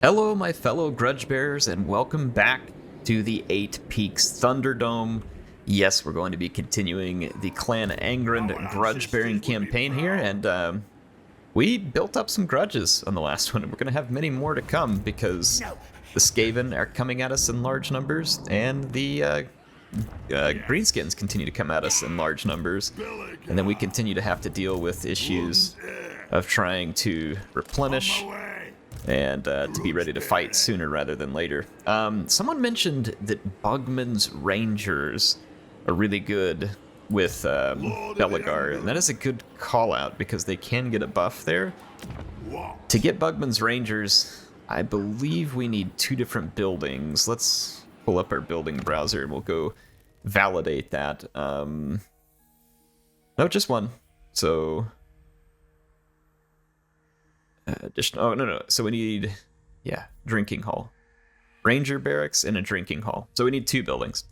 Hello, my fellow grudge bearers, and welcome back to the 8 Peaks Thunderdome. Yes, we're going to be continuing the Clan Angrand grudge-bearing campaign here, and we built up some grudges on the last one, and we're going to have many more to come because the Skaven are coming at us in large numbers, and the Greenskins continue to come at us in large numbers, and then we continue to have to deal with issues of trying to replenish and to be ready to fight sooner rather than later. Someone mentioned that Bugman's Rangers are really good with Belegar, and that is a good call out because they can get a buff there. To get Bugman's Rangers, I believe we need 2 different buildings. Let's pull up our building browser and we'll go validate that. No, just 1. So oh, no. So we need, drinking hall. Ranger barracks and a drinking hall. So we need 2 buildings.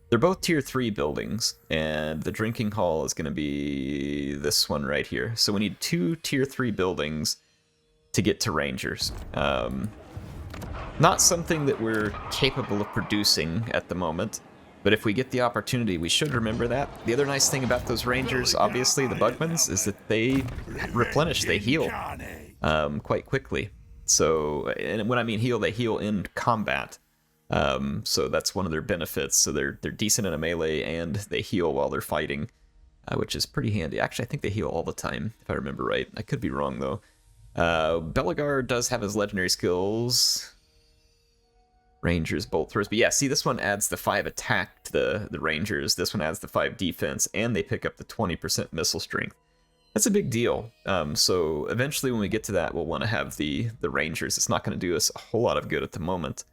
They're both tier 3 buildings, and the drinking hall is going to be this one right here. So we need 2 tier 3 buildings to get to Rangers. Not something that we're capable of producing at the moment, but if we get the opportunity, we should remember that. The other nice thing about those Rangers, obviously, the Bugmans, is that they replenish, they heal quite quickly. So, and when I mean heal, they heal in combat. So that's one of their benefits. So they're decent in a melee, and they heal while they're fighting, which is pretty handy. Actually, I think they heal all the time, if I remember right. I could be wrong, though. Belegar does have his legendary skills. Rangers, bolt throws. But yeah, see, this one adds the 5 attack to the Rangers. This one adds the 5 defense, and they pick up the 20% missile strength. That's a big deal. So eventually when we get to that, we'll want to have the Rangers. It's not going to do us a whole lot of good at the moment,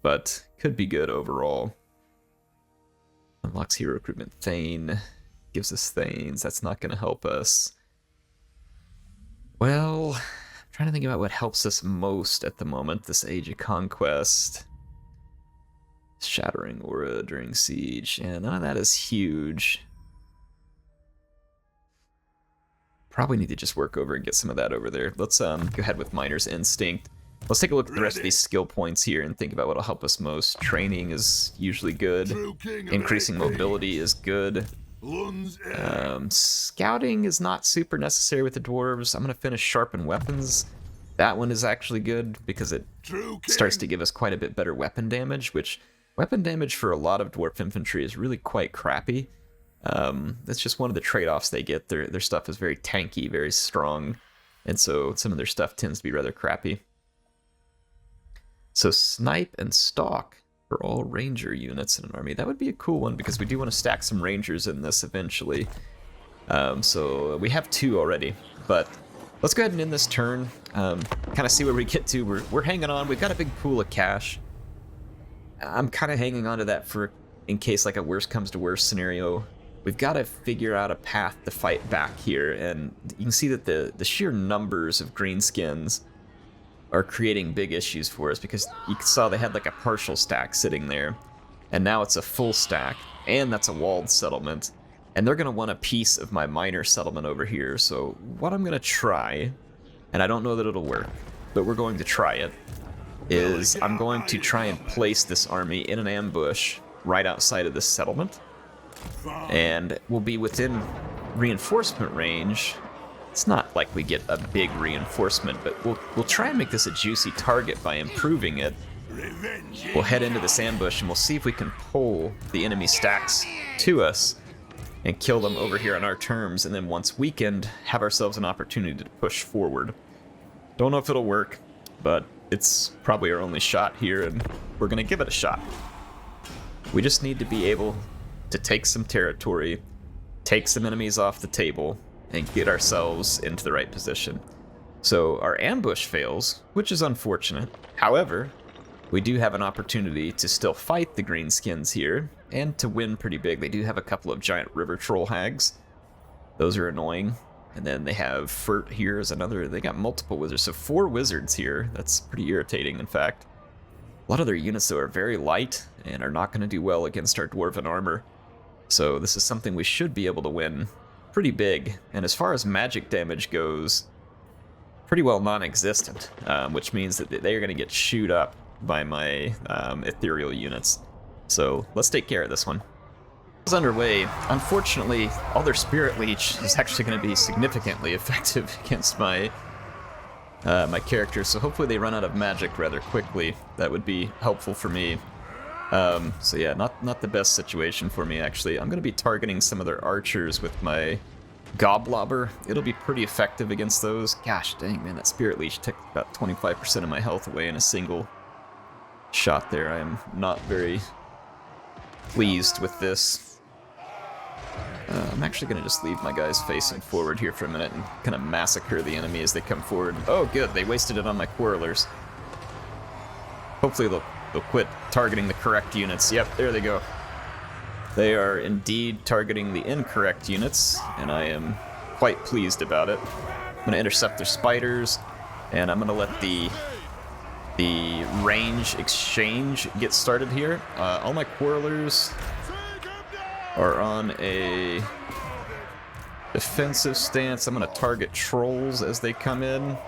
but could be good overall. Unlocks hero recruitment. Thane gives us Thanes. That's not going to help us. Well, I'm trying to think about what helps us most at the moment. This Age of Conquest. Shattering Aura during Siege. And none of that is huge. Probably need to just work over and get some of that over there. Let's go ahead with Miner's Instinct. Let's take a look at the rest of these skill points here and think about what'll help us most. Training is usually good. Increasing mobility is good. Scouting is not super necessary with the dwarves. I'm going to finish Sharpen Weapons. That one is actually good because it starts to give us quite a bit better weapon damage, which weapon damage for a lot of dwarf infantry is really quite crappy. That's just one of the trade-offs they get. Their stuff is very tanky, very strong, and so some of their stuff tends to be rather crappy. So Snipe and Stalk for all Ranger units in an army. That would be a cool one because we do want to stack some Rangers in this eventually. So we have 2 already, but let's go ahead and end this turn. Kind of see where we get to. We're hanging on. We've got a big pool of cash. I'm kind of hanging on to that for in case like a worst comes to worst scenario. We've got to figure out a path to fight back here, and you can see that the sheer numbers of greenskins are creating big issues for us because you saw they had like a partial stack sitting there, and now it's a full stack, and that's a walled settlement, and they're going to want a piece of my miner settlement over here. So what I'm going to try, and I don't know that it'll work, but we're going to try it, is I'm going to try and place this army in an ambush right outside of this settlement. And we'll be within reinforcement range. It's not like we get a big reinforcement, but we'll try and make this a juicy target by improving it. We'll head into this ambush and we'll see if we can pull the enemy stacks to us and kill them over here on our terms, and then once weakened, have ourselves an opportunity to push forward. Don't know if it'll work, but it's probably our only shot here, and we're gonna give it a shot. We just need to be able to take some territory, take some enemies off the table, and get ourselves into the right position. So our ambush fails, which is unfortunate. However, we do have an opportunity to still fight the greenskins here, and to win pretty big. They do have a couple of giant river troll hags. Those are annoying. And then they have Furt here as another. They got multiple wizards, so 4 wizards here. That's pretty irritating, in fact. A lot of their units, though, are very light and are not going to do well against our dwarven armor. So this is something we should be able to win pretty big. And as far as magic damage goes, pretty well non-existent, which means that they are going to get chewed up by my ethereal units. So let's take care of this one. It's underway. Unfortunately, all their Spirit Leech is actually going to be significantly effective against my my characters, so hopefully they run out of magic rather quickly. That would be helpful for me. So yeah, not the best situation for me, actually. I'm going to be targeting some of their archers with my Goblobber. It'll be pretty effective against those. Gosh dang, man, that Spirit Leech took about 25% of my health away in a single shot there. I am not very pleased with this. I'm actually going to just leave my guys facing forward here for a minute and kind of massacre the enemy as they come forward. Oh, good. They wasted it on my Quarrelers. Hopefully they'll quit targeting the correct units. Yep, there they go. They are indeed targeting the incorrect units, and I am quite pleased about it. I'm going to intercept their spiders, and I'm going to let the range exchange get started here. All my Quarrelers are on a defensive stance. I'm going to target trolls as they come in.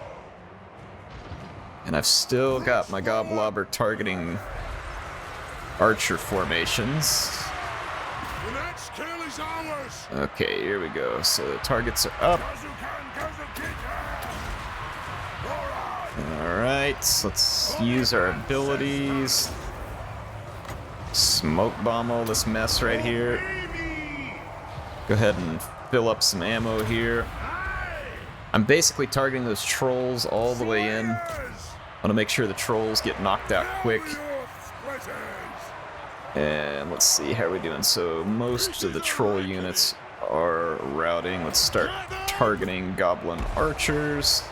And I've still got my Goblobber targeting archer formations. Okay, here we go. So the targets are up. Alright, so let's use our abilities. Smoke bomb all this mess right here. Go ahead and fill up some ammo here. I'm basically targeting those trolls all the way in. I want to make sure the trolls get knocked out quick. And let's see, how are we doing? So most of the troll units are routing. Let's start targeting goblin archers.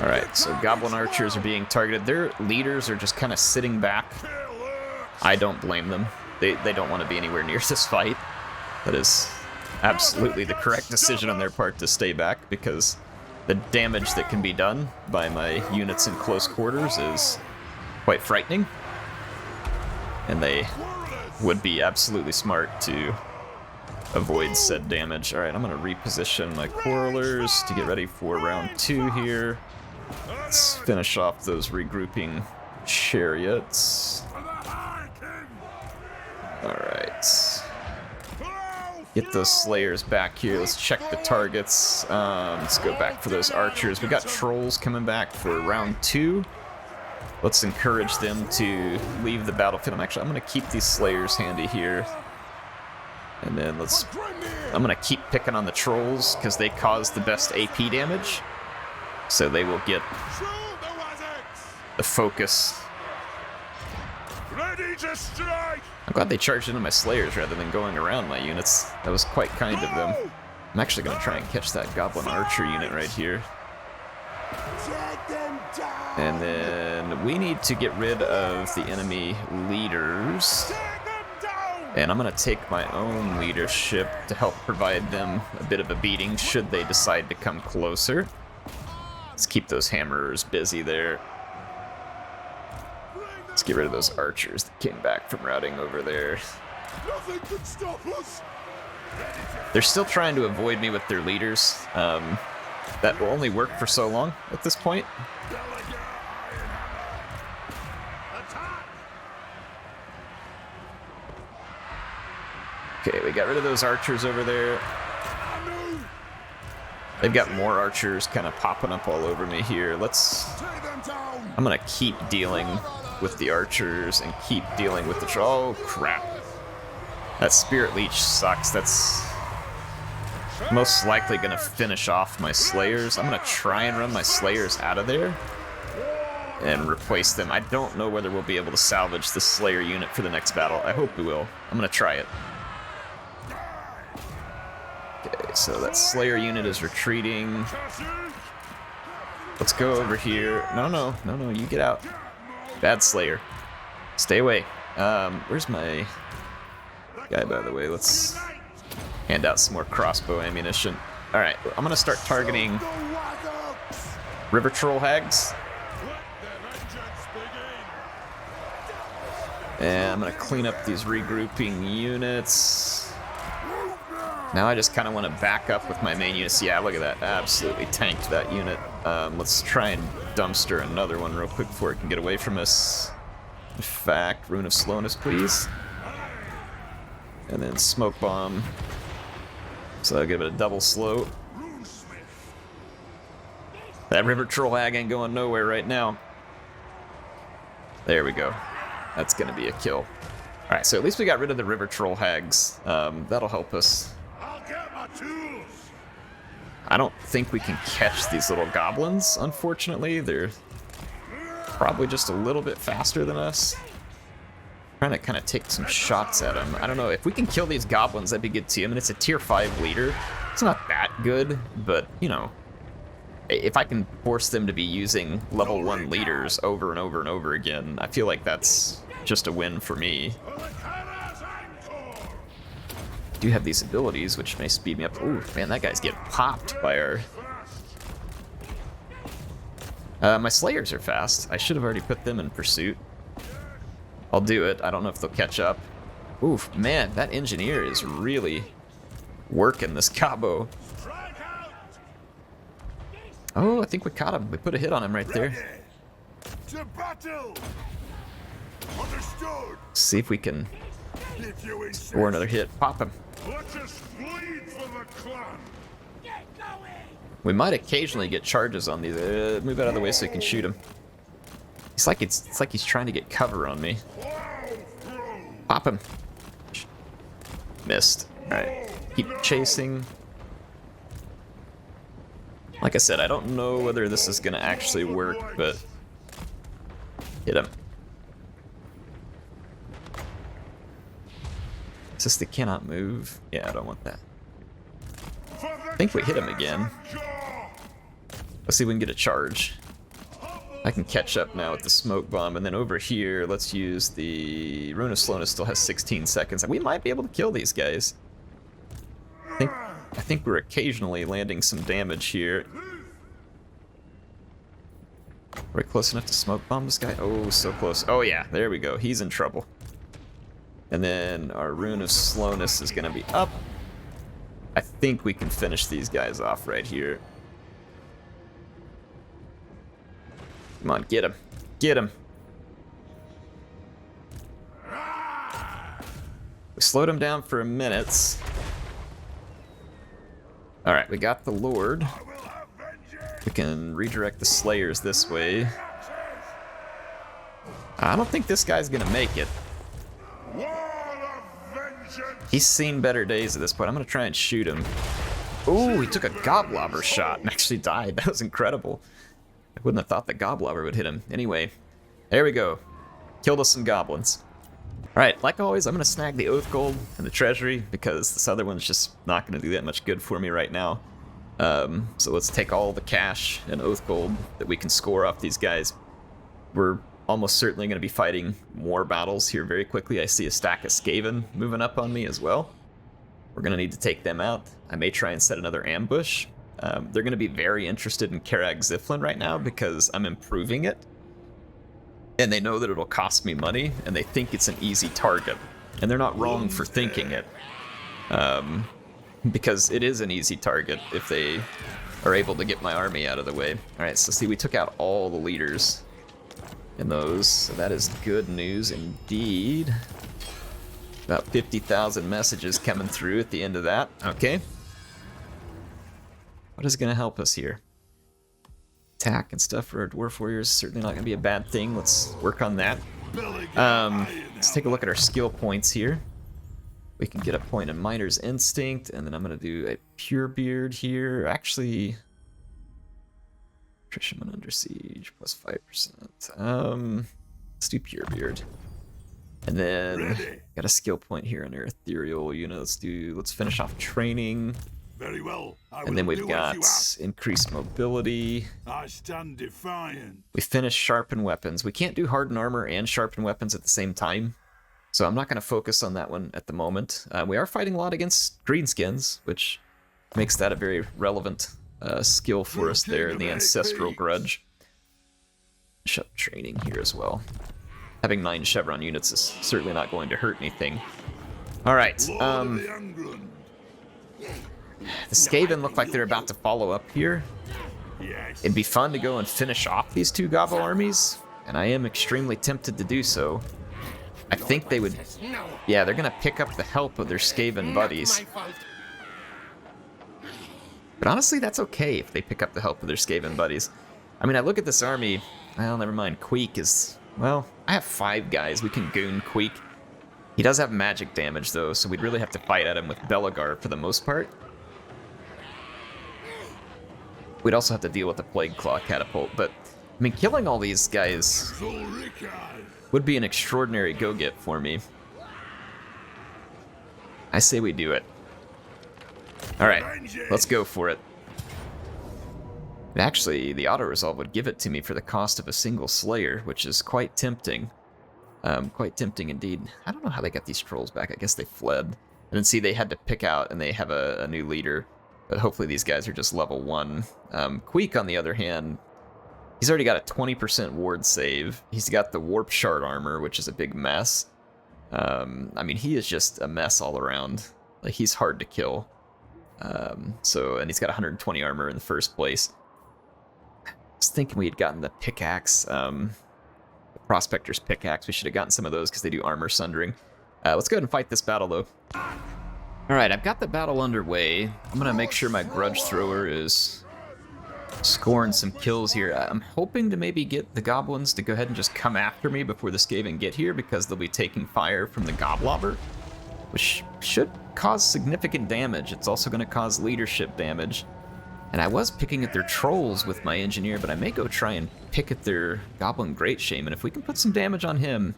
Alright, so goblin archers are being targeted. Their leaders are just kind of sitting back. I don't blame them. They don't want to be anywhere near this fight. That is absolutely the correct decision on their part to stay back, because the damage that can be done by my units in close quarters is quite frightening. And they would be absolutely smart to avoid said damage. Alright, I'm going to reposition my Quarrelers to get ready for round 2 here. Let's finish off those regrouping chariots. Alright. Get those Slayers back here. Let's check the targets. Let's go back for those archers. We got trolls coming back for round 2. Let's encourage them to leave the battlefield. I'm going to keep these Slayers handy here. And then I'm going to keep picking on the trolls because they cause the best AP damage. So they will get the focus. Ready to strike. I'm glad they charged into my Slayers rather than going around my units. That was quite kind of them. I'm actually going to try and catch that Goblin Archer unit right here. And then we need to get rid of the enemy leaders. And I'm going to take my own leadership to help provide them a bit of a beating should they decide to come closer. Let's keep those hammerers busy there. Let's get rid of those archers that came back from routing over there. Nothing can stop us. They're still trying to avoid me with their leaders. That will only work for so long at this point. Okay, we got rid of those archers over there. They've got more archers kind of popping up all over me here. I'm gonna keep dealing with the archers and keep dealing with the oh crap. That Spirit Leech sucks. That's most likely gonna finish off my Slayers. I'm gonna try and run my Slayers out of there and replace them. I don't know whether we'll be able to salvage the Slayer unit for the next battle. I hope we will. I'm gonna try it. Okay, so that Slayer unit is retreating. Let's go over here. No, you get out. Bad Slayer. Stay away. Where's my guy, by the way? Let's hand out some more crossbow ammunition. Alright, I'm gonna start targeting River Troll Hags. And I'm gonna clean up these regrouping units. Now I just kind of want to back up with my main units. Yeah, look at that. Absolutely tanked that unit. Let's try and dumpster another one real quick before it can get away from us. In fact, Rune of Slowness, please. And then Smoke Bomb. So I'll give it a double slow. That River Troll Hag ain't going nowhere right now. There we go. That's going to be a kill. Alright, so at least we got rid of the River Troll Hags. That'll help us. I don't think we can catch these little goblins, unfortunately. They're probably just a little bit faster than us. Trying to kind of take some shots at them. I don't know, if we can kill these goblins, that'd be good too. I mean, it's a tier 5 leader. It's not that good, but, you know, if I can force them to be using level 1 leaders over and over and over again, I feel like that's just a win for me. I do have these abilities, which may speed me up. Ooh, man, that guy's getting popped by our... my Slayers are fast. I should have already put them in pursuit. I'll do it. I don't know if they'll catch up. Oof, man, that Engineer is really working this Cabo. Oh, I think we caught him. We put a hit on him right there. See if we can score another hit. Pop him. We might occasionally get charges on these. Move out of the way so we can shoot him. It's like he's trying to get cover on me. Pop him. Missed. Alright. Keep chasing. Like I said, I don't know whether this is going to actually work, but hit him. It's just they cannot move. Yeah, I don't want that. I think we hit him again. Let's see if we can get a charge. I can catch up now with the Smoke Bomb, and then over here, let's use the Rune of Slowness. Still has 16 seconds. We might be able to kill these guys. I think we're occasionally landing some damage here. Are we close enough to Smoke Bomb this guy? Oh, so close. Oh yeah, there we go. He's in trouble. And then our Rune of Slowness is going to be up. I think we can finish these guys off right here. Come on, get him. Get him. We slowed him down for a minute. Alright, we got the Lord. We can redirect the Slayers this way. I don't think this guy's gonna make it. He's seen better days at this point. I'm gonna try and shoot him. Ooh, he took a Goblobber shot and actually died. That was incredible. I wouldn't have thought the Goblobber would hit him. Anyway, there we go. Killed us some goblins. Alright, like always, I'm going to snag the Oath Gold and the Treasury because this other one's just not going to do that much good for me right now. So let's take all the cash and Oath Gold that we can score off these guys. We're almost certainly going to be fighting more battles here very quickly. I see a stack of Skaven moving up on me as well. We're going to need to take them out. I may try and set another ambush. They're going to be very interested in Karag Ziflin right now because I'm improving it. And they know that it'll cost me money, and they think it's an easy target. And they're not wrong for thinking it. Because it is an easy target if they are able to get my army out of the way. Alright, so see, we took out all the leaders in those, so that is good news indeed. About 50,000 messages coming through at the end of that. Okay. What is going to help us here? Attack and stuff for our Dwarf Warriors, certainly not going to be a bad thing. Let's work on that. Let's take a look at our skill points here. We can get a point in Miner's Instinct, and then I'm going to do a Pure Beard here. Actually, attrition when under siege, plus 5%. Let's do Pure Beard. And then, got a skill point here under Ethereal. You know, let's finish off training. Very well. And then we've got increased mobility. I stand defiant. We finished sharpen weapons. We can't do hardened armor and sharpen weapons at the same time, so I'm not going to focus on that one at the moment. We are fighting a lot against greenskins, which makes that a very relevant skill for us there in the ancestral grudge. Shut training here as well. Having 9 chevron units is certainly not going to hurt anything. All right. The Skaven look like they're about to follow up here. Yes. It'd be fun to go and finish off these two Gobble armies, and I am extremely tempted to do so. I think they would... Yeah, they're gonna pick up the help of their Skaven buddies. But honestly, that's okay if they pick up the help of their Skaven buddies. I mean, I look at this army... Well, never mind. Queek is... Well, I have 5 guys. We can goon Queek. He does have magic damage, though, so we'd really have to fight at him with Belegar for the most part. We'd also have to deal with the Plague Claw Catapult, but... I mean, killing all these guys would be an extraordinary go-get for me. I say we do it. Alright, let's go for it. Actually, the auto-resolve would give it to me for the cost of a single Slayer, which is quite tempting. Quite tempting indeed. I don't know how they got these trolls back. I guess they fled. And then see, they had to pick out, and they have a new leader. But hopefully these guys are just level 1. Queek, on the other hand, he's already got a 20% ward save. He's got the Warp Shard armor, which is a big mess. I mean, he is just a mess all around. Like, he's hard to kill. And he's got 120 armor in the first place. I was thinking we had gotten the pickaxe, the Prospector's pickaxe. We should have gotten some of those because they do armor sundering. Let's go ahead and fight this battle, though. Alright, I've got the battle underway. I'm going to make sure my Grudge Thrower is scoring some kills here. I'm hoping to maybe get the Goblins to go ahead and just come after me before the Skaven get here, because they'll be taking fire from the Goblobber, which should cause significant damage. It's also going to cause leadership damage. And I was picking at their trolls with my engineer, but I may go try and pick at their Goblin Great Shaman. If we can put some damage on him,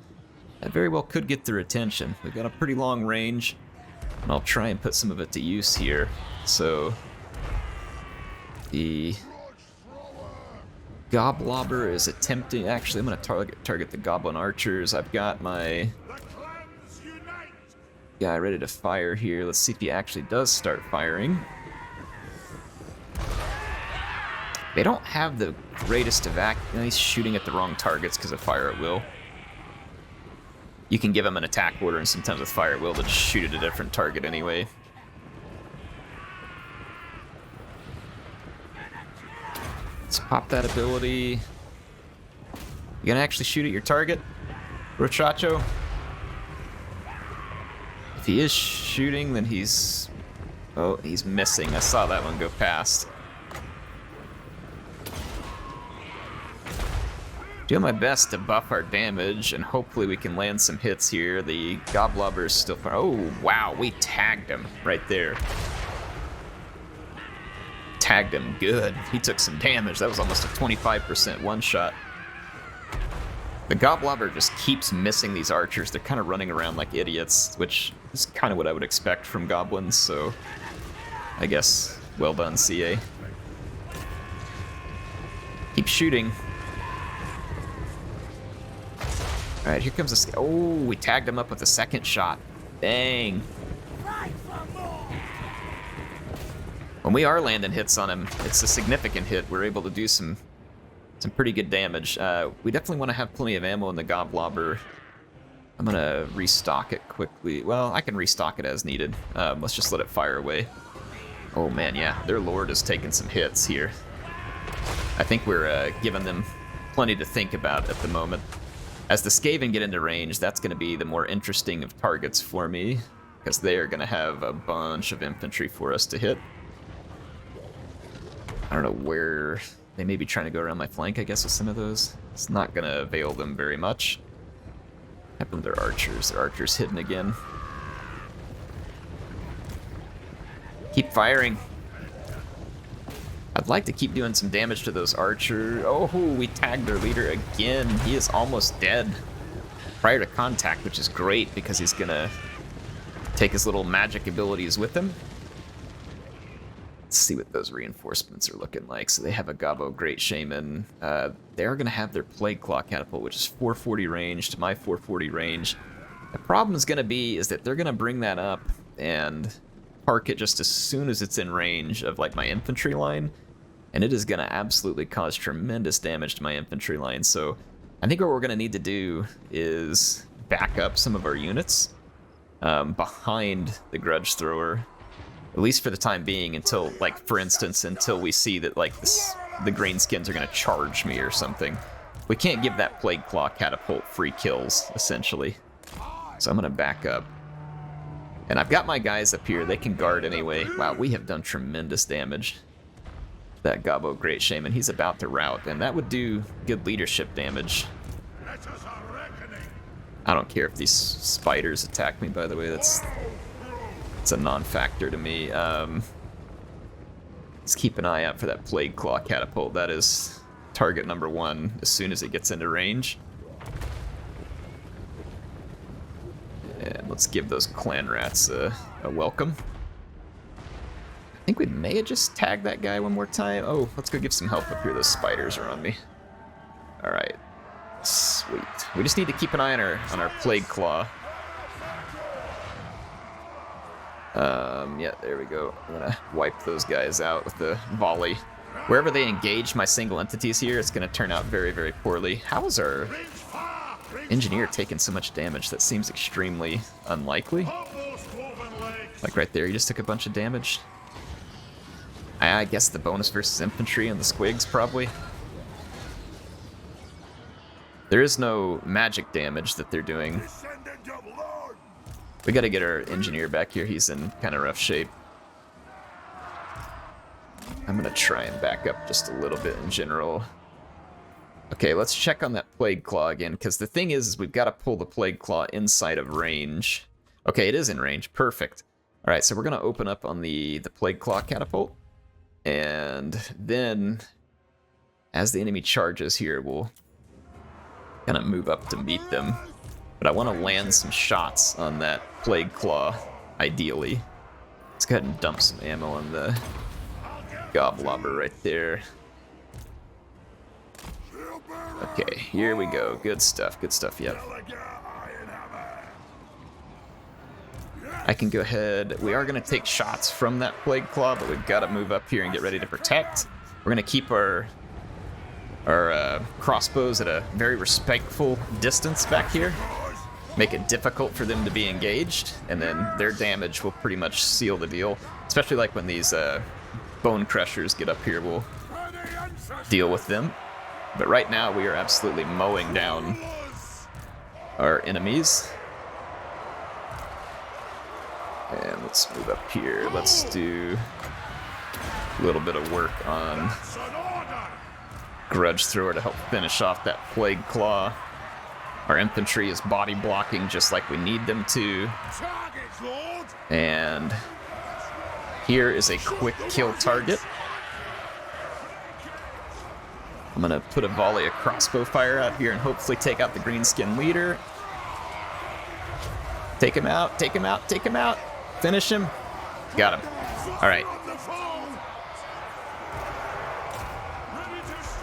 that very well could get their attention. We've got a pretty long range, and I'll try and put some of it to use here. So the Goblobber is attempting... Actually, I'm going to target the Goblin Archers. I've got my guy ready to fire here. Let's see if he actually does start firing. They don't have the greatest evac... He's shooting at the wrong targets because of fire at will. You can give him an attack order, and sometimes with fire at will, they'll just shoot at a different target anyway. Let's pop that ability. You gonna actually shoot at your target, Rochacho? If he is shooting, then he's... Oh, he's missing. I saw that one go past. Doing my best to buff our damage, and hopefully we can land some hits here. The Goblobber is still far. Oh, wow, we tagged him right there. Tagged him good. He took some damage. That was almost a 25% one-shot. The Goblobber just keeps missing these archers. They're kind of running around like idiots, which is kind of what I would expect from goblins, so I guess well done, CA. Keep shooting. Alright, here comes a... Oh, we tagged him up with a second shot. Dang. When we are landing hits on him, it's a significant hit. We're able to do some pretty good damage. We definitely want to have plenty of ammo in the Goblobber. I'm going to restock it quickly. Well, I can restock it as needed. Let's just let it fire away. Oh man, yeah, their Lord is taking some hits here. I think we're giving them plenty to think about at the moment. As the Skaven get into range, that's going to be the more interesting of targets for me, because they are going to have a bunch of infantry for us to hit. I don't know where... They may be trying to go around my flank, I guess, with some of those. It's not going to avail them very much. What happened to their archers? Their archers hidden again. Keep firing. I'd like to keep doing some damage to those archers. Oh, we tagged their leader again. He is almost dead prior to contact, which is great because he's gonna take his little magic abilities with him. Let's see what those reinforcements are looking like. So they have a Gobbo Great Shaman. They're gonna have their Plague Claw Catapult, which is 440 range to my 440 range. The problem is gonna be is that they're gonna bring that up and park it just as soon as it's in range of like my infantry line, and it is going to absolutely cause tremendous damage to my infantry line. So I think what we're going to need to do is back up some of our units behind the Grudge Thrower At least for the time being, until, like, for instance, until we see that, like, the greenskins are going to charge me or something. We can't give that Plague Claw catapult free kills, essentially. So I'm going to back up. And I've got my guys up here. They can guard anyway. Wow, we have done tremendous damage. That Gobbo Great Shaman, he's about to rout, and that would do good leadership damage. I don't care if these spiders attack me, by the way. It's a non-factor to me. Let's keep an eye out for that Plague Claw catapult. That is target number 1 as soon as it gets into range. And let's give those clan rats a welcome. I think we may have just tagged that guy one more time. Oh, let's go give some help up here. Those spiders are on me. Alright. Sweet. We just need to keep an eye on our Plague Claw. Yeah, there we go. I'm gonna wipe those guys out with the volley. Wherever they engage my single entities here, it's gonna turn out very, very poorly. How is our engineer taking so much damage? That seems extremely unlikely. Like right there, he just took a bunch of damage. I guess the bonus versus infantry and the squigs, probably. There is no magic damage that they're doing. We gotta get our engineer back here. He's in kind of rough shape. I'm gonna try and back up just a little bit in general. Okay, let's check on that Plague Claw again, because the thing is we've got to pull the Plague Claw inside of range. Okay, it is in range. Perfect. All right, so we're gonna open up on the Plague Claw catapult. And then, as the enemy charges here, we'll kind of move up to meet them. But I want to land some shots on that Plague Claw, ideally. Let's go ahead and dump some ammo on the Goblobber right there. Okay, here we go. Good stuff, yep. I can go ahead. We are going to take shots from that Plague Claw, but we've got to move up here and get ready to protect. We're going to keep our crossbows at a very respectful distance back here. Make it difficult for them to be engaged, and then their damage will pretty much seal the deal. Especially like when these bone crushers get up here, we'll deal with them. But right now we are absolutely mowing down our enemies. And let's move up here. Let's do a little bit of work on Grudge Thrower to help finish off that Plague Claw. Our infantry is body blocking just like we need them to. And here is a quick kill target. I'm gonna put a volley of crossbow fire out here and hopefully take out the greenskin leader. Take him out, take him out, take him out. Finish him. Got him. All right.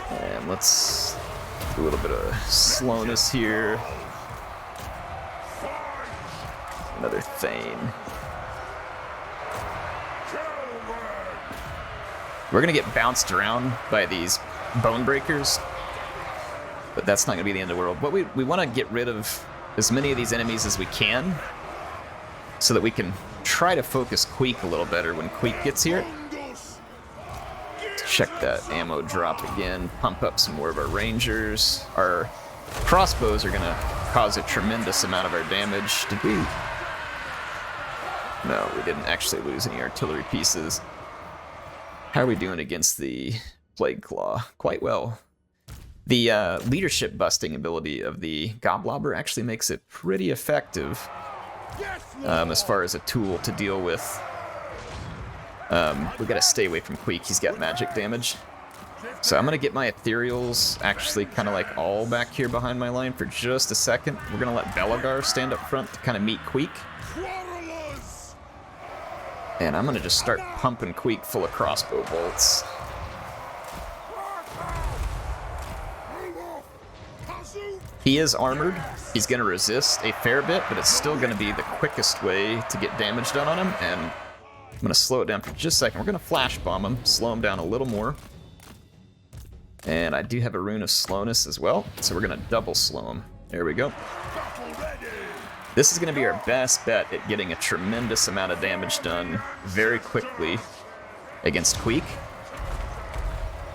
And let's do a little bit of slowness here. Another Thane. We're gonna get bounced around by these bone breakers, but that's not gonna be the end of the world. What we want to get rid of as many of these enemies as we can, so that we can try to focus Queek a little better when Queek gets here. Check that ammo drop again, pump up some more of our rangers. Our crossbows are gonna cause a tremendous amount of our damage. Did we? No, we didn't actually lose any artillery pieces. How are we doing against the Plague Claw? Quite well. The leadership busting ability of the Goblobber actually makes it pretty effective as far as a tool to deal with. We gotta stay away from Queek, he's got magic damage. So I'm gonna get my ethereals actually kind of like all back here behind my line for just a second. We're gonna let Belegar stand up front to kind of meet Queek. And I'm gonna just start pumping Queek full of crossbow bolts. He is armored. He's going to resist a fair bit, but it's still going to be the quickest way to get damage done on him. And I'm going to slow it down for just a second. We're going to flash bomb him, slow him down a little more. And I do have a rune of slowness as well, so we're going to double slow him. There we go. This is going to be our best bet at getting a tremendous amount of damage done very quickly against Queek.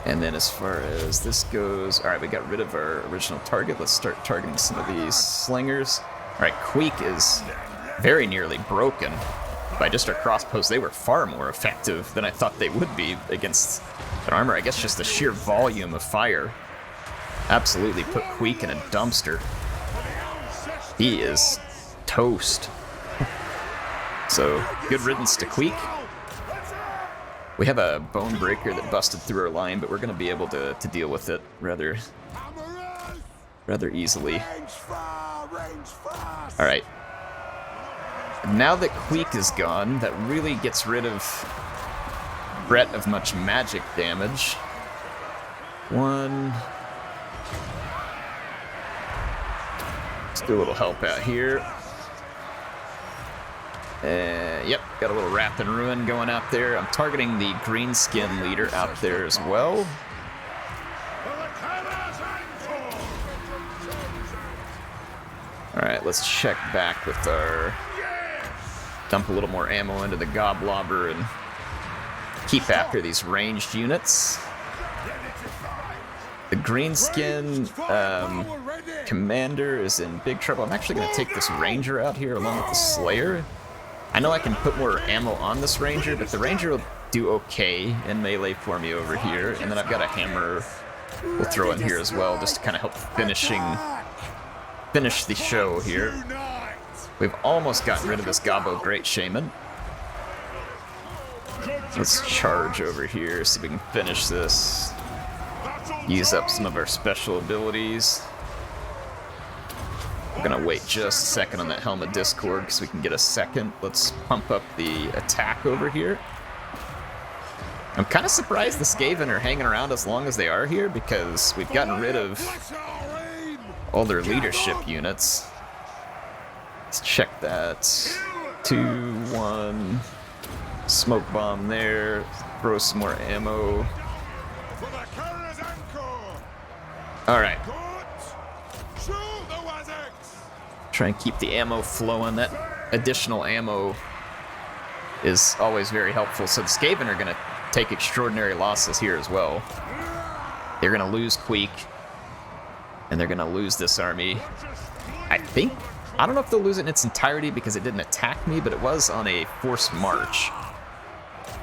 And then as far as this goes, all right, we got rid of our original target. Let's start targeting some of these slingers. All right, Queek is very nearly broken by just our crossbows. They were far more effective than I thought they would be against their armor. I guess just the sheer volume of fire absolutely put Queek in a dumpster. He is toast. So, good riddance to Queek. We have a bone breaker that busted through our line, but we're going to be able to deal with it rather easily. Alright. Now that Queek is gone, that really gets rid of threat of much magic damage. Let's do a little help out here. Yep, got a little Wrath and Ruin going out there. I'm targeting the greenskin leader out there as well. Alright, let's check back with our... Dump a little more ammo into the Goblobber and keep after these ranged units. The greenskin commander is in big trouble. I'm actually going to take this ranger out here along with the slayer. I know I can put more ammo on this ranger, but the ranger will do okay in melee for me over here. And then I've got a hammer we'll throw in here as well, just to kind of help finish the show here. We've almost gotten rid of this Gobbo Great Shaman. Let's charge over here, see if we can finish this. Use up some of our special abilities. We're gonna wait just a second on that Helm of Discord because we can get a second. Let's pump up the attack over here. I'm kind of surprised the Skaven are hanging around as long as they are here because we've gotten rid of all their leadership units. Let's check that. 2, 1. Smoke bomb there. Throw some more ammo. Alright. Try and keep the ammo flowing. That additional ammo is always very helpful. So the Skaven are going to take extraordinary losses here as well. They're going to lose Queek. And they're going to lose this army. I don't know if they'll lose it in its entirety because it didn't attack me, but it was on a forced march.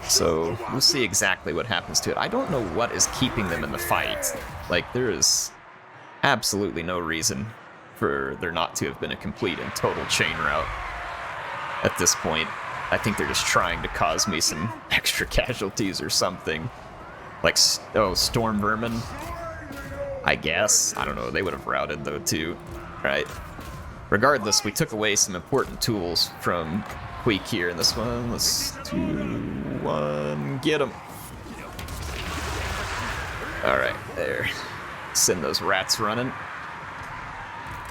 So we'll see exactly what happens to it. I don't know what is keeping them in the fight. Like, there is absolutely no reason for there not to have been a complete and total chain rout at this point. I think they're just trying to cause me some extra casualties or something. Like, Storm Vermin, I guess. I don't know, they would have routed though too, right? Regardless, we took away some important tools from Queek here in this one. Let's 2, 1, get him. Alright, there. Send those rats running.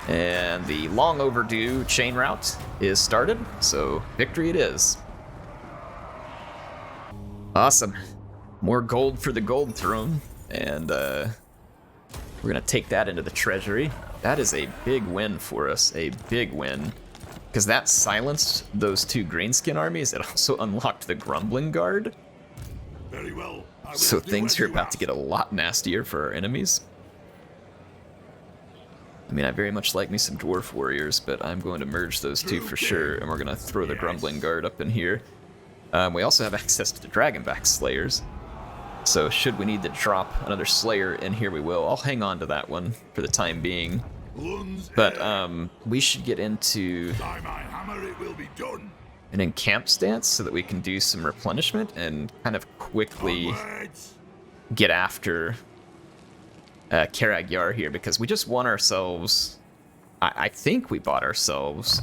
And the long overdue chain route is started, so victory it is. Awesome. More gold for the gold throne, and we're gonna take that into the treasury. That is a big win for us, a big win. Because that silenced those 2 greenskin armies. It also unlocked the Grumbling Guard. Very well. So things are about to get a lot nastier for our enemies. I mean, I very much like me some Dwarf Warriors, but I'm going to merge those 2 for sure, and we're going to throw the Grumbling Guard up in here. We also have access to the Dragonback Slayers. So should we need to drop another Slayer in here, we will. I'll hang on to that one for the time being. But we should get into an encamp stance so that we can do some replenishment and kind of quickly get after Karag Yar here, because we just won ourselves... I think we bought ourselves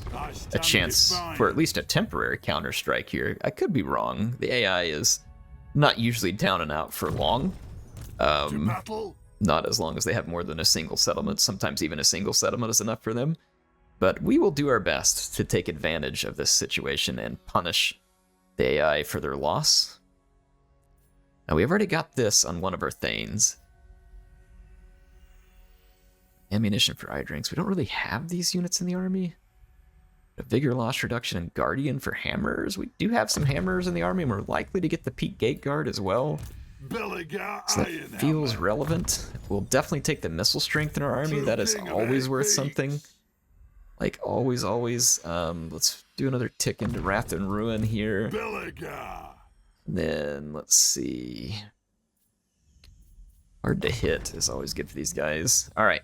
a chance for at least a temporary counter-strike here. I could be wrong. The AI is not usually down and out for long. Not as long as they have more than a single settlement. Sometimes even a single settlement is enough for them. But we will do our best to take advantage of this situation and punish the AI for their loss. Now, we've already got this on one of our Thanes. Ammunition for eye drinks. We don't really have these units in the army. A vigor loss reduction and guardian for hammers. We do have some hammers in the army, and we're likely to get the peak gate guard as well. Belegar So that Ironhammer. feels relevant. We'll definitely take the missile strength in our army. That is always worth something. Like, always, always. Let's do another tick into Wrath and Ruin here. Belegar. Then, let's see. Hard to hit is always good for these guys. Alright.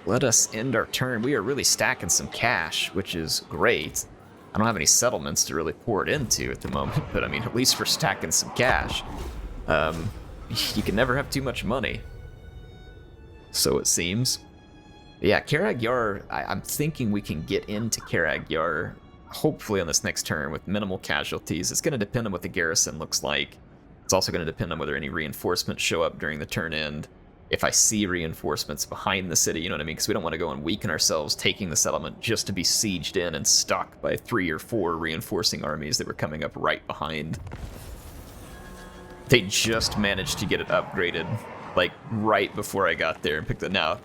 Let us end our turn. We are really stacking some cash, which is great. I don't have any settlements to really pour it into at the moment, but I mean, at least we're stacking some cash. You can never have too much money. So it seems. But yeah, Karag Yar, I'm thinking we can get into Karag Yar, hopefully on this next turn with minimal casualties. It's going to depend on what the garrison looks like. It's also going to depend on whether any reinforcements show up during the turn end. If I see reinforcements behind the city, you know what I mean? Because we don't want to go and weaken ourselves taking the settlement just to be sieged in and stuck by 3 or 4 reinforcing armies that were coming up right behind. They just managed to get it upgraded, like, right before I got there and picked it. Now,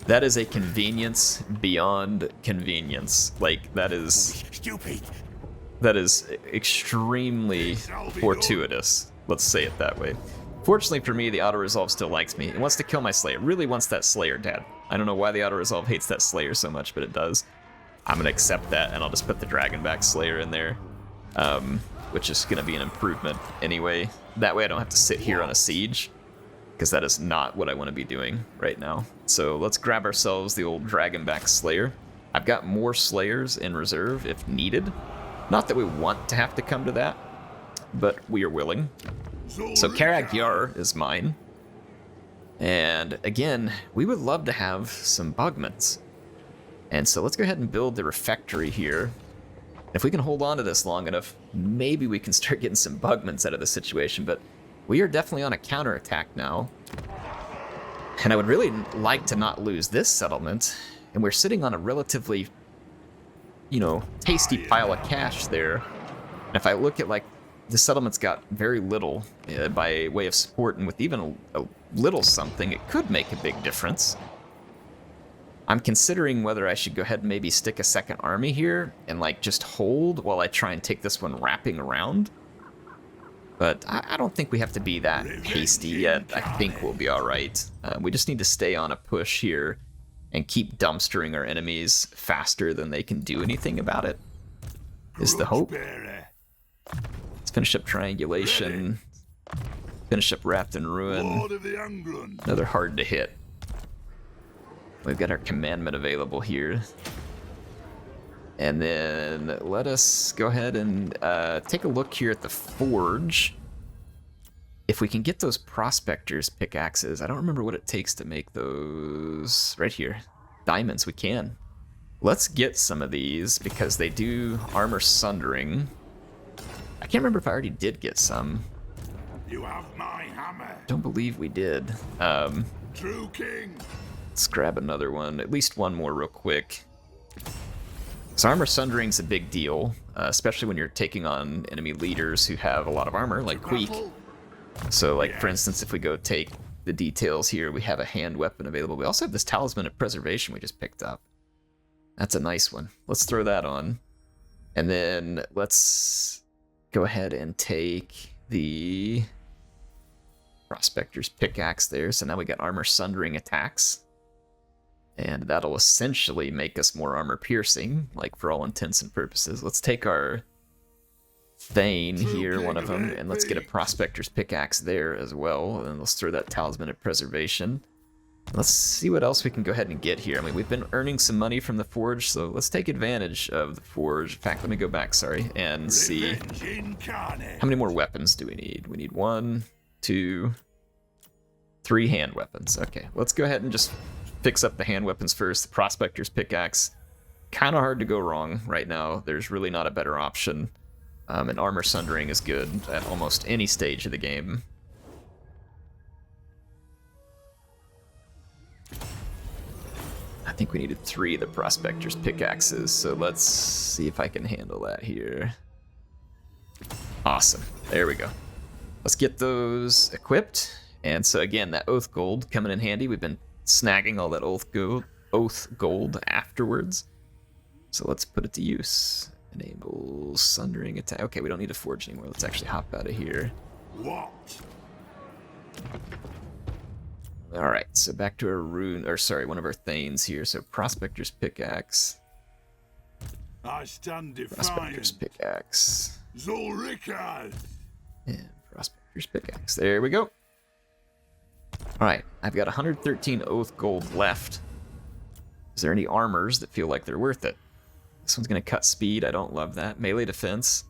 that is a convenience beyond convenience. Like, that is extremely fortuitous. Let's say it that way. Fortunately for me, the auto-resolve still likes me. It wants to kill my Slayer. It really wants that Slayer dead. I don't know why the auto-resolve hates that Slayer so much, but it does. I'm going to accept that, and I'll just put the Dragonback Slayer in there, which is going to be an improvement anyway. That way I don't have to sit here on a siege, because that is not what I want to be doing right now. So let's grab ourselves the old Dragonback Slayer. I've got more Slayers in reserve if needed. Not that we want to have to come to that, but we are willing. So Karag Yar is mine. And again, we would love to have some Bugments. And so let's go ahead and build the refectory here. If we can hold on to this long enough, maybe we can start getting some Bugments out of the situation, but we are definitely on a counterattack now. And I would really like to not lose this settlement. And we're sitting on a relatively, you know, tasty pile of cash there. And if I look at, like, the settlement's got very little by way of support, and with even a little something, it could make a big difference. I'm considering whether I should go ahead and maybe stick a second army here and, like, just hold while I try and take this one wrapping around. But I don't think we have to be that hasty yet. I think we'll be alright. We just need to stay on a push here and keep dumpstering our enemies faster than they can do anything about it, is the hope. Let's finish up Triangulation. Finish up Wrapped in Ruin. Another hard to hit. We've got our Commandment available here. And then let us go ahead and take a look here at the Forge. If we can get those Prospector's pickaxes, I don't remember what it takes to make those. Right here. Diamonds, we can. Let's get some of these because they do armor sundering. I can't remember if I already did get some. You have my hammer. Don't believe we did. True king. Let's grab another one, at least one more real quick. So armor sundering's a big deal, especially when you're taking on enemy leaders who have a lot of armor, like Queek. So, like, for instance, if we go take the details here, we have a hand weapon available. We also have this Talisman of Preservation we just picked up. That's a nice one. Let's throw that on. And then let's go ahead and take the Prospector's pickaxe there. So now we got armor sundering attacks. And that'll essentially make us more armor piercing, like, for all intents and purposes. Let's take our Thane here, one of them, and let's get a Prospector's pickaxe there as well. And let's throw that Talisman of Preservation. Let's see what else we can go ahead and get here. I mean, we've been earning some money from the Forge, so let's take advantage of the Forge. In fact, let me go back, and see how many more weapons do we need. We need 1, 2, 3 hand weapons. Okay, let's go ahead and just fix up the hand weapons first. The Prospector's pickaxe, kind of hard to go wrong right now. There's really not a better option. And armor sundering is good at almost any stage of the game. I think we needed 3 of the Prospector's pickaxes, so let's see if I can handle that here. Awesome, there we go. Let's get those equipped. And so again, that Oath Gold coming in handy. We've been snagging all that Oath gold afterwards. So let's put it to use. Enable sundering attack. Okay, we don't need to forge anymore. Let's actually hop out of here. What? Alright, so back to our rune, or sorry, one of our thanes here. So Prospector's Pickaxe. I stand Prospector's defiant. Pickaxe. Zulrikas! And Prospector's Pickaxe. There we go. Alright, I've got 113 Oath Gold left. Is there any armors that feel like they're worth it? This one's going to cut speed. I don't love that. Melee defense.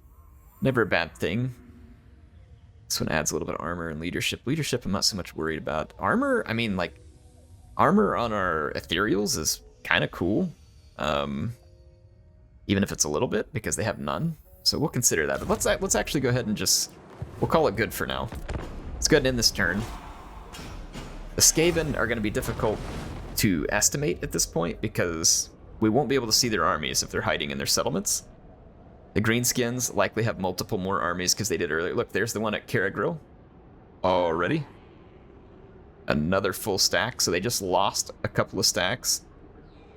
Never a bad thing. This one adds a little bit of armor and leadership. Leadership I'm not so much worried about. Armor, I mean, like, armor on our ethereals is kind of cool. Even if it's a little bit, because they have none. So we'll consider that. But let's actually go ahead and just... We'll call it good for now. Let's go ahead and end this turn. The Skaven are going to be difficult to estimate at this point, because we won't be able to see their armies if they're hiding in their settlements. The Greenskins likely have multiple more armies because they did earlier. Look, there's the one at Caragrill already. Another full stack, so they just lost a couple of stacks.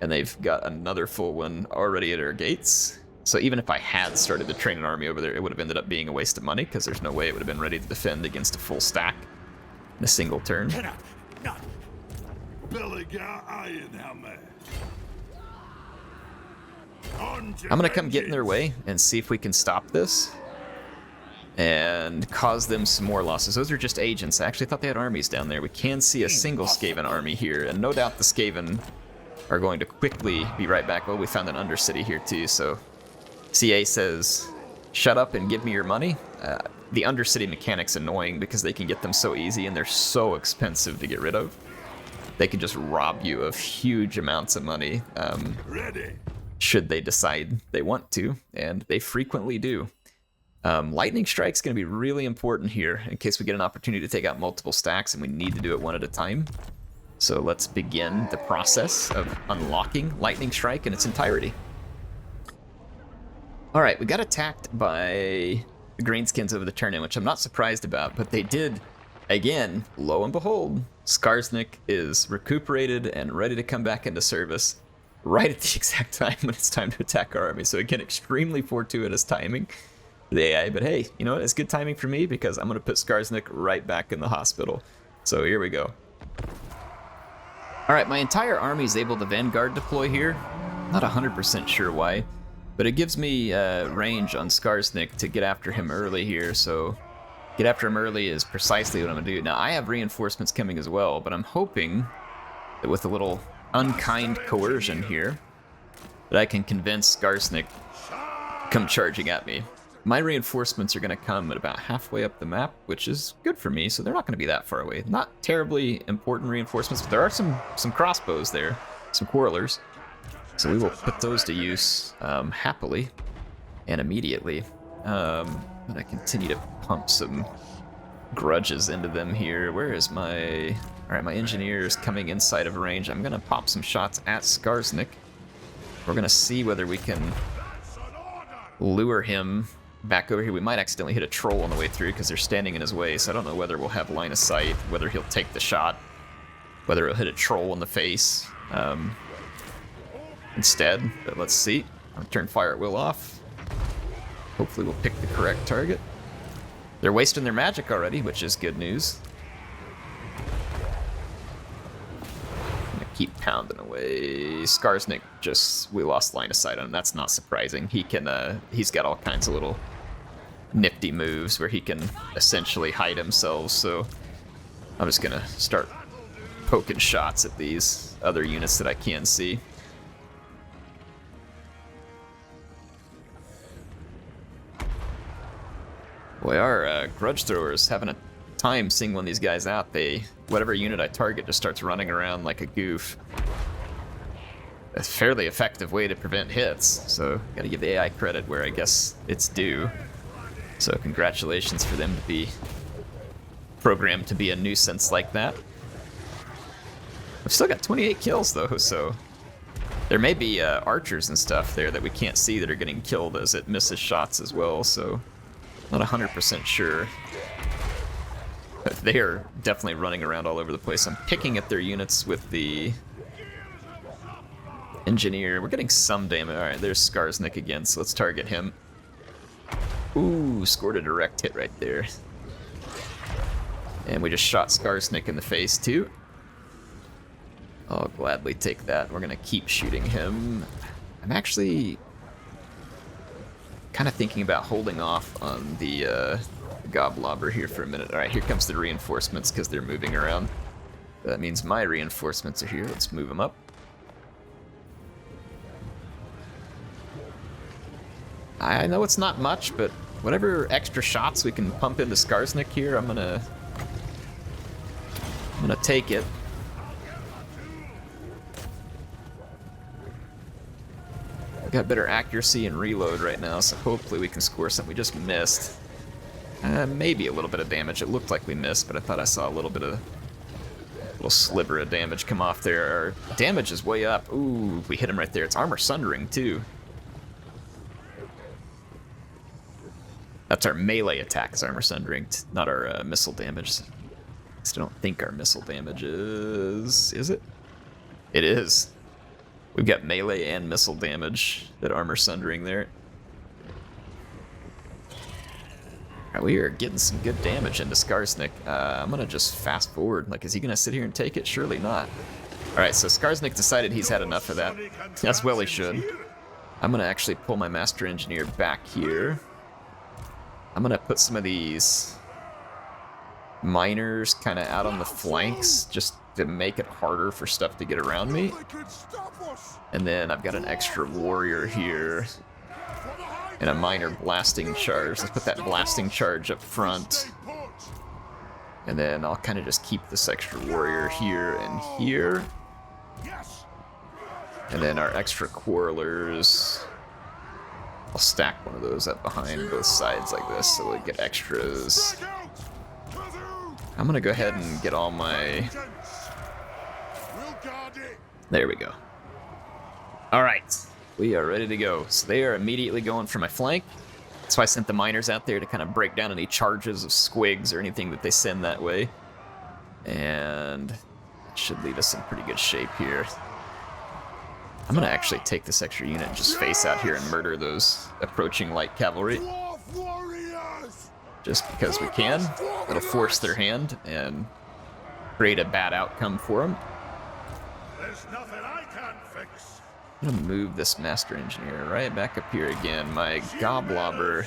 And they've got another full one already at our gates. So even if I had started to train an army over there, it would have ended up being a waste of money, because there's no way it would have been ready to defend against a full stack in a single turn. Belegar Ironhammer. I'm gonna come get in their way and see if we can stop this and cause them some more losses. Those are just agents. I actually thought they had armies down there. We can see a single Skaven army here, and no doubt the Skaven are going to quickly be right back. Well, we found an Undercity here too, so CA says, shut up and give me your money. The Undercity mechanic's annoying because they can get them so easy and they're so expensive to get rid of. They can just rob you of huge amounts of money. Ready. Should they decide they want to, and they frequently do. Lightning Strike's going to be really important here in case we get an opportunity to take out multiple stacks and we need to do it one at a time. So let's begin the process of unlocking Lightning Strike in its entirety. Alright, we got attacked by the Greenskins over the turn-in, which I'm not surprised about, but they did, again, lo and behold, Skarsnik is recuperated and ready to come back into service right at the exact time when it's time to attack our army. So again, extremely fortuitous timing for the AI, but hey, you know what? It's good timing for me because I'm going to put Skarsnik right back in the hospital. So here we go. Alright, my entire army is able to Vanguard deploy here. Not 100% sure why, but it gives me range on Skarsnik to get after him early here, so get after him early is precisely what I'm going to do. Now, I have reinforcements coming as well, but I'm hoping that with a little unkind coercion here, that I can convince Skarsnik to come charging at me. My reinforcements are going to come at about halfway up the map, which is good for me, so they're not going to be that far away. Not terribly important reinforcements, but there are some crossbows there, some quarrelers. So we will put those to use happily and immediately. But I continue to pump some grudges into them here. Where is my... Alright, my engineer is coming inside of range. I'm going to pop some shots at Skarsnik. We're going to see whether we can lure him back over here. We might accidentally hit a troll on the way through because they're standing in his way, so I don't know whether we'll have line of sight, whether he'll take the shot, whether he'll hit a troll in the face instead. But let's see. I'll turn fire at will off. Hopefully we'll pick the correct target. They're wasting their magic already, which is good news. Keep pounding away. Skarsnik we lost line of sight on him. That's not surprising. He's got all kinds of little nifty moves where he can essentially hide himself, so I'm just gonna start poking shots at these other units that I can see. Boy, our grudge throwers having a time singling these guys out. Whatever unit I target just starts running around like a goof. A fairly effective way to prevent hits, so gotta give the AI credit where I guess it's due. So congratulations for them to be programmed to be a nuisance like that. I've still got 28 kills though, so there may be archers and stuff there that we can't see that are getting killed as it misses shots as well, so not 100% sure. But they are definitely running around all over the place. I'm picking at their units with the Engineer, we're getting some damage. Alright, there's Skarsnik again, so let's target him. Ooh, scored a direct hit right there. And we just shot Skarsnik in the face too. I'll gladly take that. We're gonna keep shooting him. I'm actually kind of thinking about holding off on the Goblobber here for a minute. Alright, here comes the reinforcements because they're moving around. That means my reinforcements are here. Let's move them up. I know it's not much, but whatever extra shots we can pump into Skarsnik here, I'm gonna take it. I've got better accuracy and reload right now, so hopefully we can score something. We just missed. Maybe a little bit of damage. It looked like we missed, but I thought I saw a little sliver of damage come off there. Our damage is way up. Ooh, we hit him right there. It's armor sundering too. That's our melee attack, is armor sundering, not our missile damage. I still don't think our missile damage is it? It is. We've got melee and missile damage that armor sundering there. Right, we are getting some good damage into Skarsnik. I'm gonna just fast forward. Like, is he gonna sit here and take it? Surely not. Alright, so Skarsnik decided he's had enough of that. As well he should. I'm gonna actually pull my Master Engineer back here. I'm gonna put some of these miners kind of out on the flanks just to make it harder for stuff to get around me. And then I've got an extra warrior here and a miner blasting charge. Let's put that blasting charge up front. And then I'll kind of just keep this extra warrior here and here. And then our extra quarrelers, I'll stack one of those up behind both sides like this so we get extras. I'm gonna go ahead and get all my... There we go. Alright, we are ready to go. So they are immediately going for my flank. That's why I sent the miners out there to kind of break down any charges of squigs or anything that they send that way. And it should leave us in pretty good shape here. I'm gonna actually take this extra unit and just face out here and murder those approaching light cavalry. Just because we can. It'll force their hand and create a bad outcome for them. There's nothing I can't fix. I'm gonna move this Master Engineer right back up here again. My Goblobber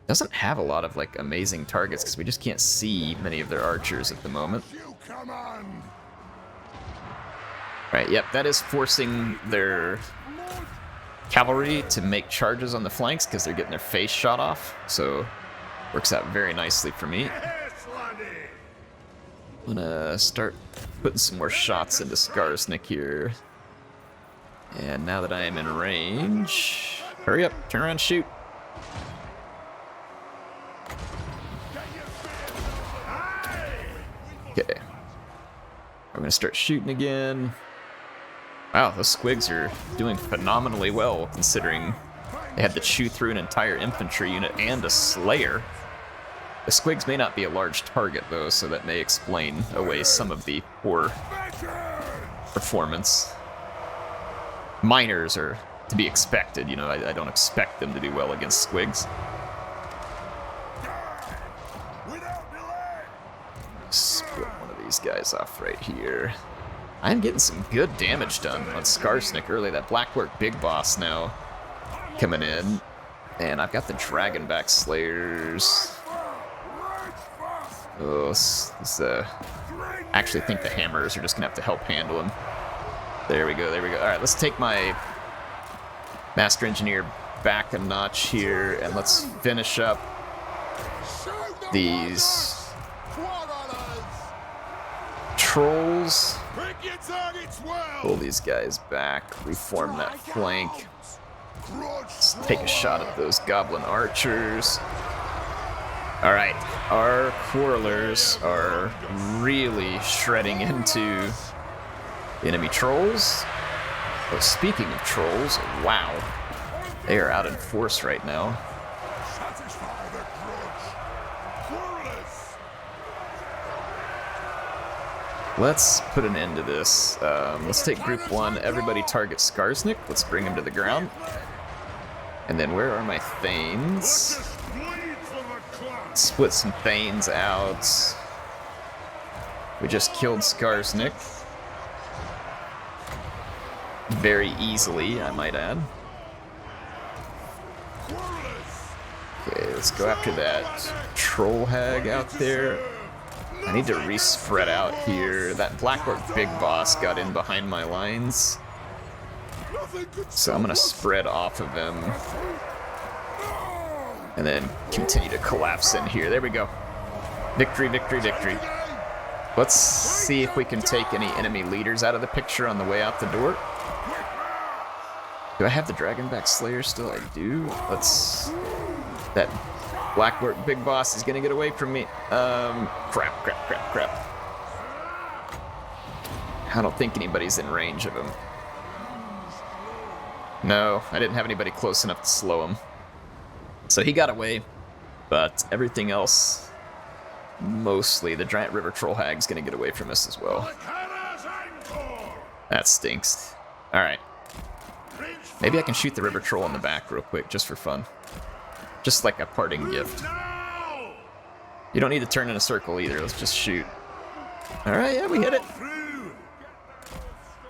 doesn't have a lot of like amazing targets because we just can't see many of their archers at the moment. Right, yep, that is forcing their cavalry to make charges on the flanks because they're getting their face shot off. So, works out very nicely for me. I'm gonna start putting some more shots into Skarsnik here. And now that I am in range, hurry up, turn around, shoot. Okay. I'm gonna start shooting again. Wow, those squigs are doing phenomenally well, considering they had to chew through an entire infantry unit and a slayer. The squigs may not be a large target, though, so that may explain away some of the poor performance. Miners are to be expected, you know, I don't expect them to do well against squigs. Split one of these guys off right here. I'm getting some good damage done on Skarsnik early. That Blackwork Big Boss now coming in. And I've got the Dragonback Slayers. Oh, I actually think the Hammers are just gonna have to help handle him. There we go, there we go. Alright, let's take my Master Engineer back a notch here, and let's finish up these trolls. Pull these guys back, reform that flank. Let's take a shot at those goblin archers. Alright, our quarrelers are really shredding into enemy trolls. Oh, speaking of trolls, wow. They are out in force right now. Let's put an end to this. Let's take group 1. Everybody target Skarsnik. Let's bring him to the ground. And then where are my Thanes? Split some Thanes out. We just killed Skarsnik. Very easily, I might add. Okay, let's go after that Troll Hag out there. I need to re-spread out here. That Black Orc Big Boss got in behind my lines. So I'm gonna spread off of him. And then continue to collapse in here. There we go. Victory, victory, victory. Let's see if we can take any enemy leaders out of the picture on the way out the door. Do I have the Dragonback Slayer still? I do. Let's... That Black Orc Big Boss is gonna get away from me. Crap. I don't think anybody's in range of him. No, I didn't have anybody close enough to slow him. So he got away, but everything else, mostly the Giant River Troll Hag's gonna get away from us as well. That stinks. Alright. Maybe I can shoot the River Troll in the back real quick, just for fun. Just like a parting gift. You don't need to turn in a circle either, let's just shoot. Alright, yeah, we hit it.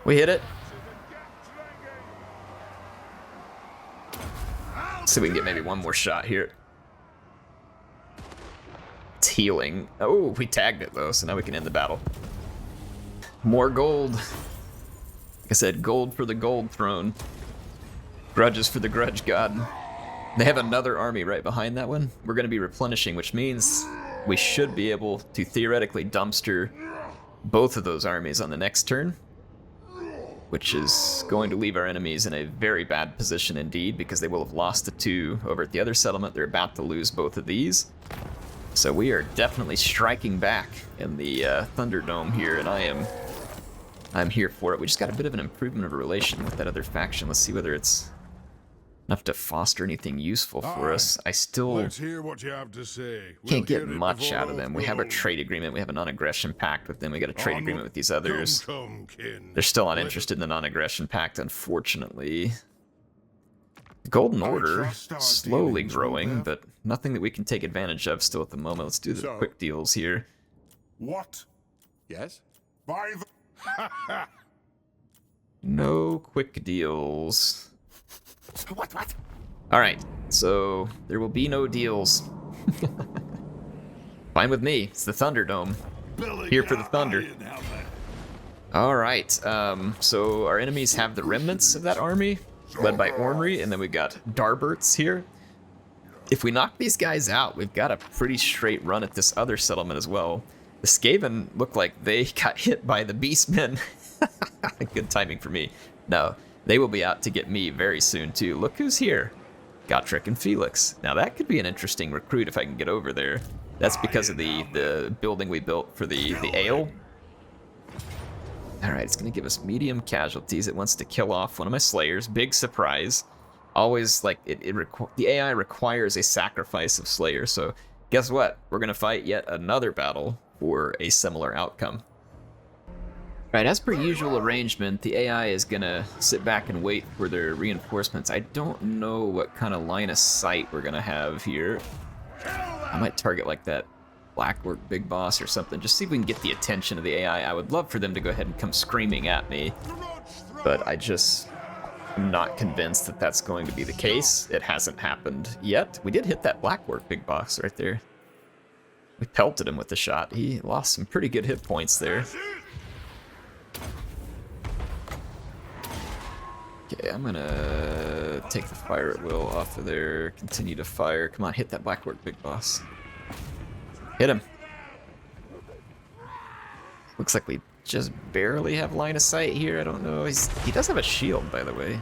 We hit it. Let's see if we can get maybe one more shot here. It's healing. Oh, we tagged it though, so now we can end the battle. More gold. Like I said, gold for the gold throne. Grudges for the grudge god. They have another army right behind that one. We're going to be replenishing, which means we should be able to theoretically dumpster both of those armies on the next turn, which is going to leave our enemies in a very bad position indeed, because they will have lost the 2 over at the other settlement. They're about to lose both of these. So we are definitely striking back in the Thunderdome here, and I'm here for it. We just got a bit of an improvement of a relation with that other faction. Let's see whether it's enough to foster anything useful for us. I still Let's hear what you have to say. can't get much out of them. We have a trade agreement. We have a non-aggression pact with them. We got a trade agreement with these others. They're still not interested in the non-aggression pact, unfortunately. The Golden Order, slowly growing, but nothing that we can take advantage of still at the moment. Let's do the quick deals here. What? Yes? By the... No quick deals. What? Alright, so there will be no deals. Fine with me. It's the Thunderdome. Here for the thunder. Alright, so our enemies have the remnants of that army, led by Ornery, and then we got Darberts here. If we knock these guys out, we've got a pretty straight run at this other settlement as well. The Skaven look like they got hit by the Beastmen. Good timing for me. No, they will be out to get me very soon too. Look who's here. Gotrek and Felix. Now that could be an interesting recruit if I can get over there. That's because of the building we built for the ale. Alright, it's gonna give us medium casualties. It wants to kill off one of my slayers. Big surprise. Always like the AI requires a sacrifice of slayer, so guess what? We're gonna fight yet another battle for a similar outcome. Right, as per usual arrangement, the AI is gonna sit back and wait for their reinforcements. I don't know what kind of line of sight we're gonna have here. I might target like that Black Orc Big Boss or something, just see if we can get the attention of the AI. I would love for them to go ahead and come screaming at me, but I just am not convinced that that's going to be the case. It hasn't happened yet. We did hit that Black Orc Big Boss right there. We pelted him with the shot. He lost some pretty good hit points there. Okay, I'm gonna take the fire at will off of there, continue to fire. Come on, hit that Black Orc Big Boss. Hit him. Looks like we just barely have line of sight here. I don't know. He does have a shield, by the way.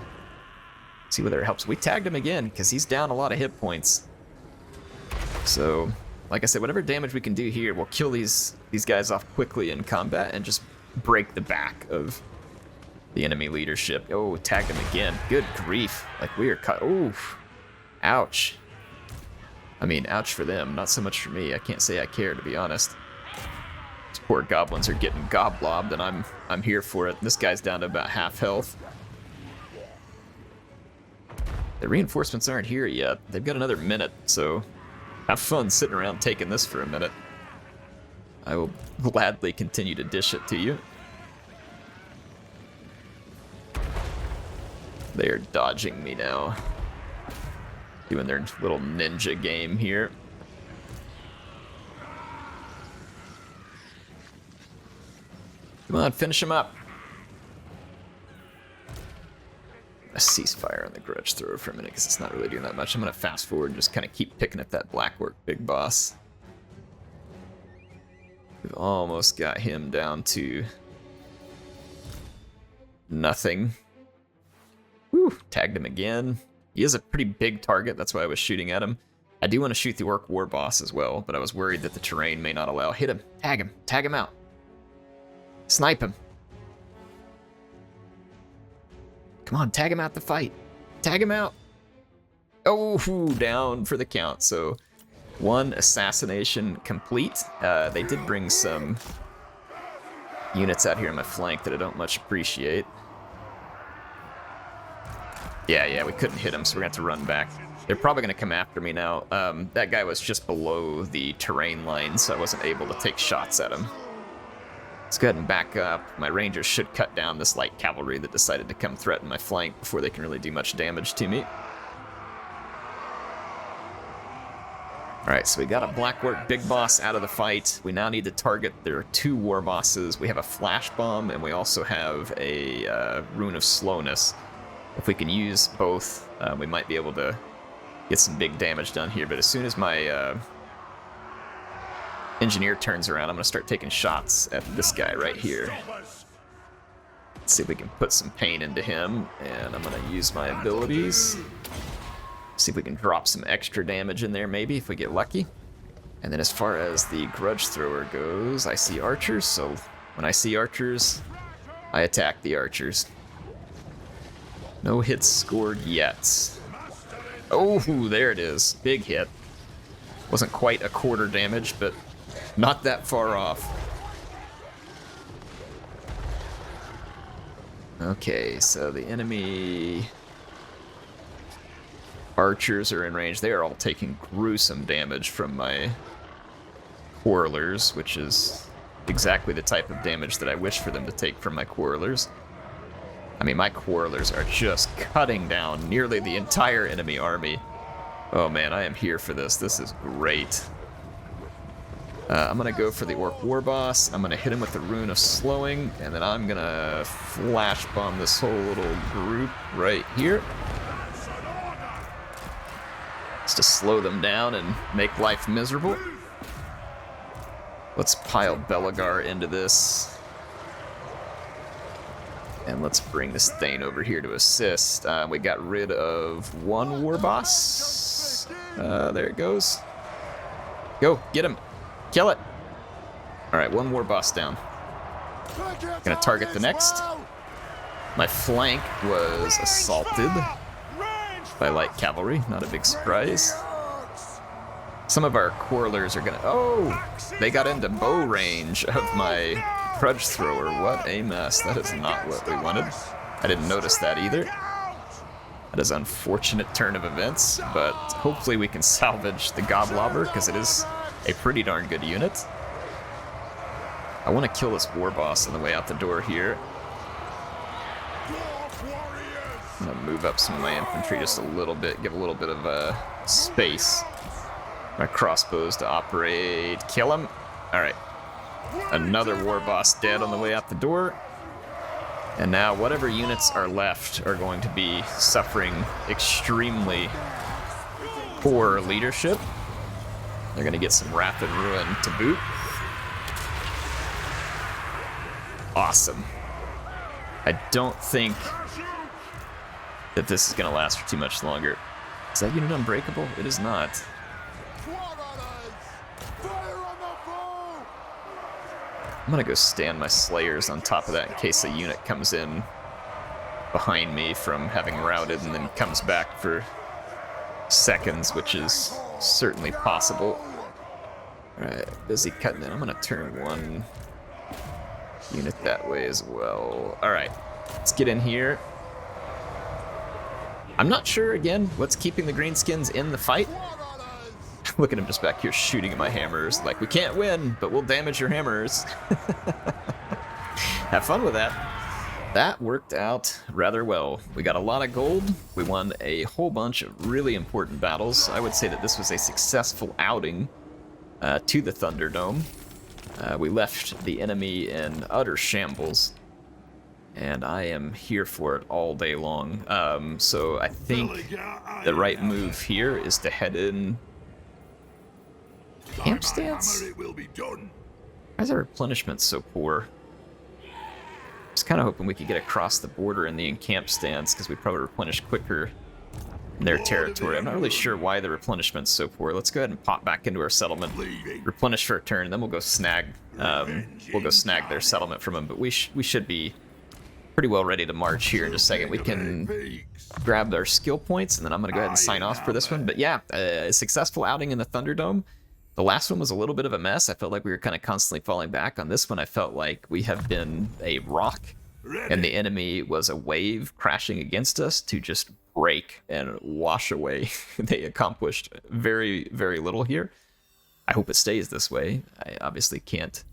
See whether it helps. We tagged him again because he's down a lot of hit points. So, like I said, whatever damage we can do here, we'll kill these guys off quickly in combat and just break the back of the enemy leadership. Oh, tagged him again. Good grief. Like we are cut. Oof. Ouch. I mean, ouch for them, not so much for me. I can't say I care, to be honest. These poor goblins are getting goblobbed, and I'm here for it. This guy's down to about half health. The reinforcements aren't here yet. They've got another minute, so have fun sitting around taking this for a minute. I will gladly continue to dish it to you. They are dodging me now. Doing their little ninja game here. Come on, finish him up. A ceasefire on the grudge thrower for a minute because it's not really doing that much. I'm going to fast forward and just kind of keep picking at that blackwork big boss. We've almost got him down to nothing. Whew, tagged him again. He is a pretty big target, that's why I was shooting at him. I do want to shoot the Orc War Boss as well, but I was worried that the terrain may not allow. Hit him, tag him out. Snipe him. Come on, tag him out the fight. Tag him out. Oh, down for the count. So, one assassination complete. They did bring some units out here on my flank that I don't much appreciate. Yeah, we couldn't hit him, so we're going to have to run back. They're probably going to come after me now. That guy was just below the terrain line, so I wasn't able to take shots at him. Let's go ahead and back up. My rangers should cut down this light cavalry that decided to come threaten my flank before they can really do much damage to me. Alright, so we got a Blackwork Big Boss out of the fight. We now need to target their 2 War Bosses. We have a Flash Bomb, and we also have a Rune of Slowness. If we can use both, we might be able to get some big damage done here. But as soon as my engineer turns around, I'm going to start taking shots at this guy right here. Let's see if we can put some pain into him, and I'm going to use my abilities. See if we can drop some extra damage in there, maybe, if we get lucky. And then as far as the grudge thrower goes, I see archers, so when I see archers, I attack the archers. No hits scored yet. Oh, there it is. Big hit. Wasn't quite a quarter damage, but not that far off. Okay, so the enemy archers are in range. They are all taking gruesome damage from my quarrelers, which is exactly the type of damage that I wish for them to take from my quarrelers. I mean, my quarrelers are just cutting down nearly the entire enemy army. Oh man, I am here for this. This is great. I'm gonna go for the Orc War Boss. I'm gonna hit him with the Rune of Slowing, and then I'm gonna flash bomb this whole little group right here. Just to slow them down and make life miserable. Let's pile Belegar into this. And let's bring this Thane over here to assist. We got rid of 1 War Boss. There it goes. Go, get him. Kill it. Alright, 1 War Boss down. Gonna target the next. My flank was assaulted by light cavalry, not a big surprise. Some of our quarrelers are gonna... Oh! They got into bow range of my grudge thrower. What a mess. That is not what we wanted. I didn't notice that either. That is an unfortunate turn of events, but hopefully we can salvage the Goblobber, because it is a pretty darn good unit. I want to kill this War Boss on the way out the door here. I'm going to move up some of my infantry just a little bit, give a little bit of space. My crossbows to operate. Kill him. Alright. Another War Boss dead on the way out the door. And now whatever units are left are going to be suffering extremely poor leadership. They're going to get some Wrath and Ruin to boot. Awesome. I don't think that this is going to last for too much longer. Is that unit unbreakable? It is not. I'm going to go stand my Slayers on top of that in case a unit comes in behind me from having routed and then comes back for seconds, which is certainly possible. Alright, busy cutting it. I'm gonna turn one unit that way as well. Alright, let's get in here. I'm not sure, again, what's keeping the greenskins in the fight. Look at him just back here shooting at my hammers. Like, we can't win, but we'll damage your hammers. Have fun with that. That worked out rather well. We got a lot of gold. We won a whole bunch of really important battles. I would say that this was a successful outing to the Thunderdome. We left the enemy in utter shambles, and I am here for it all day long. So I think the right move here is to head in camp stance. Why is our replenishment so poor? I was kind of hoping we could get across the border in the encamp stance, because we'd probably replenish quicker in their territory. I'm not really sure why the replenishment's so poor. Let's go ahead and pop back into our settlement, replenish for a turn, and then we'll go snag their settlement from them. But we should be pretty well ready to march here in just a second. We can grab our skill points, and then I'm going to go ahead and sign off for this one. But yeah, a successful outing in the Thunderdome. The last one was a little bit of a mess. I felt like we were kind of constantly falling back. On this one, I felt like we have been a rock, and the enemy was a wave crashing against us to just break and wash away. They accomplished very, very little here. I hope it stays this way. I obviously can't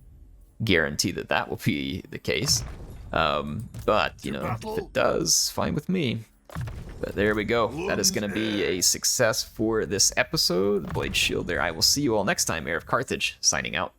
guarantee that that will be the case. But, you know, if it does, fine with me. But there we go. That is going to be a success for this episode. The Blade Shield there. I will see you all next time. HeirofCarthage, signing out.